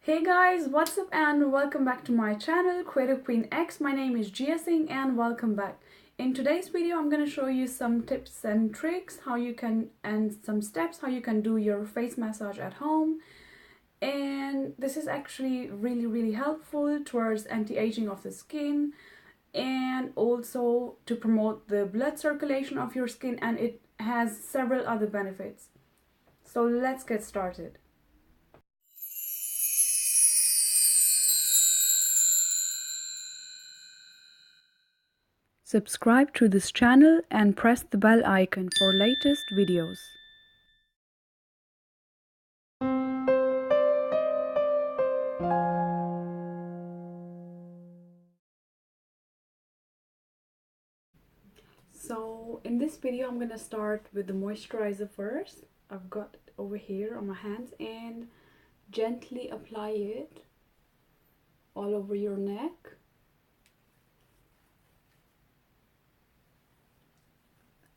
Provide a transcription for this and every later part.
Hey guys, what's up and welcome back to my channel Creative Queen X. My name is Jiya and welcome back. In today's video I'm going to show you some tips and tricks and some steps how you can do your face massage at home. And this is actually really helpful towards anti-aging of the skin and also to promote the blood circulation of your skin, and it has several other benefits. So let's get started. Subscribe to this channel and press the bell icon for latest videos. So in this video I'm gonna start with the moisturizer first. I've got it over here on my hands and gently apply it all over your neck.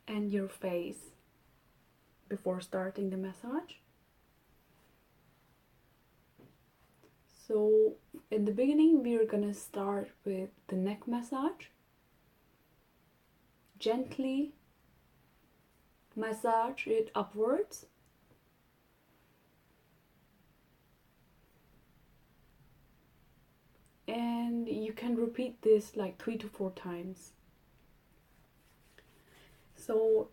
And your face before starting the massage. So in the beginning we're gonna start with the neck massage. Gently massage it upwards. And you can repeat this like 3 to 4 times. So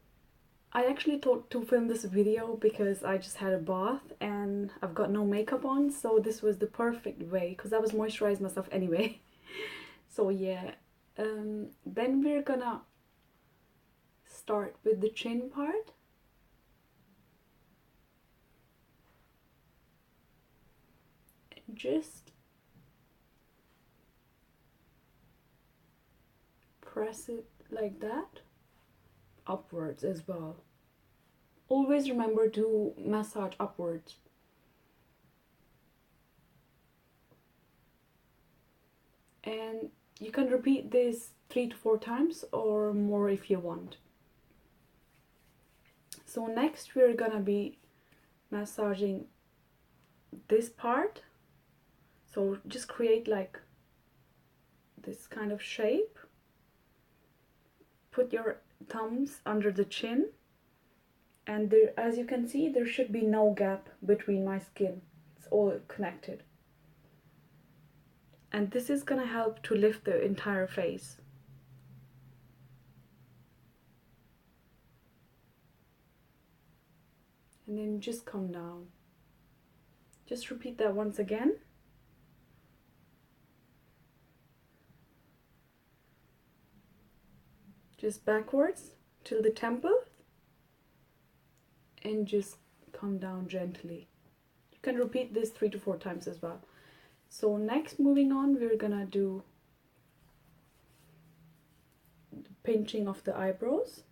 I actually thought to film this video because I just had a bath and I've got no makeup on, so this was the perfect way because I was moisturizing myself anyway. So yeah, then we're gonna start with the chin part. Just press it like that upwards as well. Always remember to massage upwards. And you can repeat this 3 to 4 times or more if you want. So next we're gonna be massaging this part. So just create like this kind of shape. Put your thumbs under the chin, and there, as you can see, there should be no gap between my skin. It's all connected. And this is gonna help to lift the entire face. And then just come down. Just repeat that once again. Just backwards till the temple and just come down gently. You can repeat this 3 to 4 times as well. So next, moving on, we're gonna do the pinching of the eyebrows.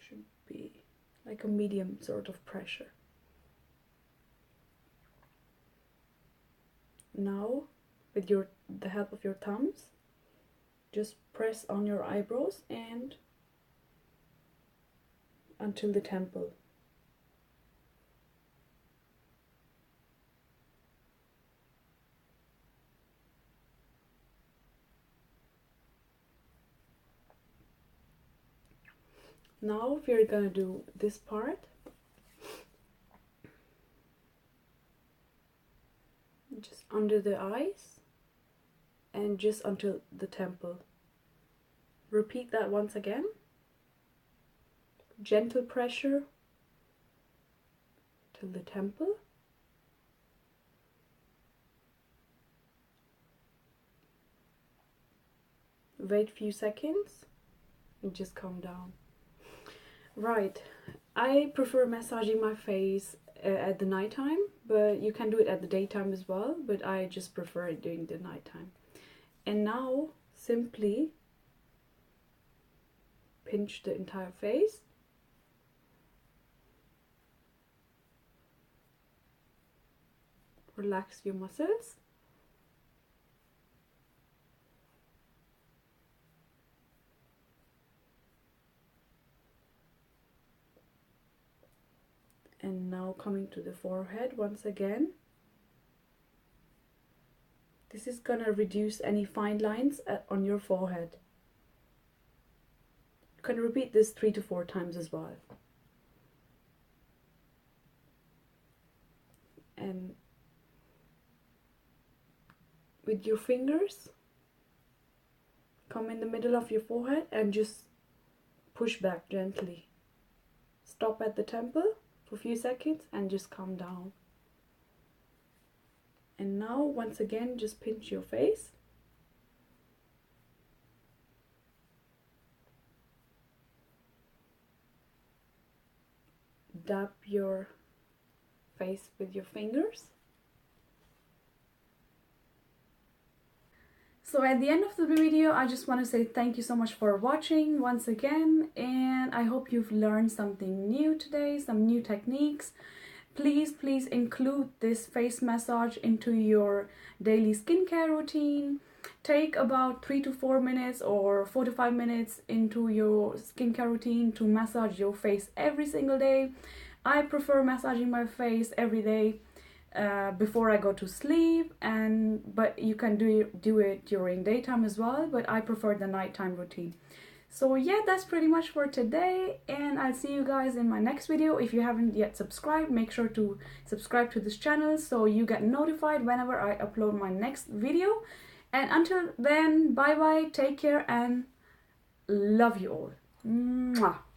Should be like a medium sort of pressure. Now, with the help of your thumbs, just press on your eyebrows and until the temple. Now we're gonna do this part. Just under the eyes and just until the temple. Repeat that once again. Gentle pressure till the temple. Wait a few seconds and just calm down. Right, I prefer massaging my face at the nighttime, but you can do it at the daytime as well, but I just prefer it during the nighttime. And now simply pinch the entire face. Relax your muscles. And now coming to the forehead once again. This is gonna reduce any fine lines on your forehead. You can repeat this 3 to 4 times as well. And with your fingers, come in the middle of your forehead and just push back gently. Stop at the temple for a few seconds and just come down. And now once again, just pinch your face. Dab your face with your fingers. So at the end of the video, I just want to say thank you so much for watching once again, and I hope you've learned something new today, some new techniques. Please include this face massage into your daily skincare routine. Take about 3 to 4 minutes or 4 to 5 minutes into your skincare routine to massage your face every single day. I prefer massaging my face every day before I go to sleep, but you can do it during daytime as well, but I prefer the nighttime routine. So yeah, that's pretty much for today, and I'll see you guys in my next video. If you haven't yet subscribed, make sure to subscribe to this channel so you get notified whenever I upload my next video. And until then, bye bye, take care, and love you all. Mwah.